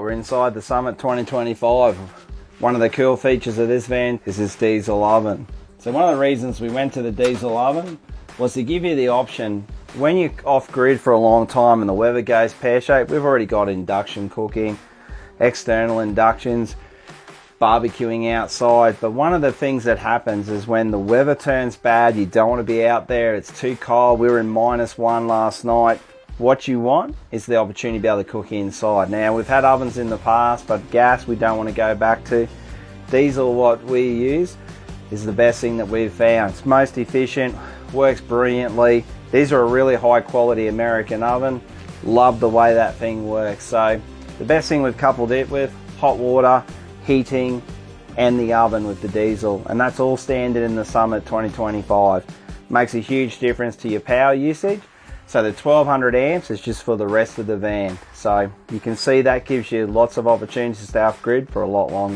We're inside the Summit 2025. One of the cool features of this van is this diesel oven. So one of the reasons we went to the diesel oven was to give you the option, when you're off grid for a long time and the weather goes pear-shaped, we've already got induction cooking, external inductions, barbecuing outside. But one of the things that happens is when the weather turns bad, you don't want to be out there, it's too cold. We were in -1 last night. What you want is the opportunity to be able to cook inside. Now, we've had ovens in the past, but gas we don't want to go back to. Diesel, what we use, is the best thing that we've found. It's most efficient, works brilliantly. These are a really high quality American oven. Love the way that thing works. So the best thing we've coupled it with, hot water, heating, and the oven with the diesel. And that's all standard in the Summit 2025. Makes a huge difference to your power usage. So the 1200 amps is just for the rest of the van. So you can see that gives you lots of opportunities to stay off grid for a lot longer.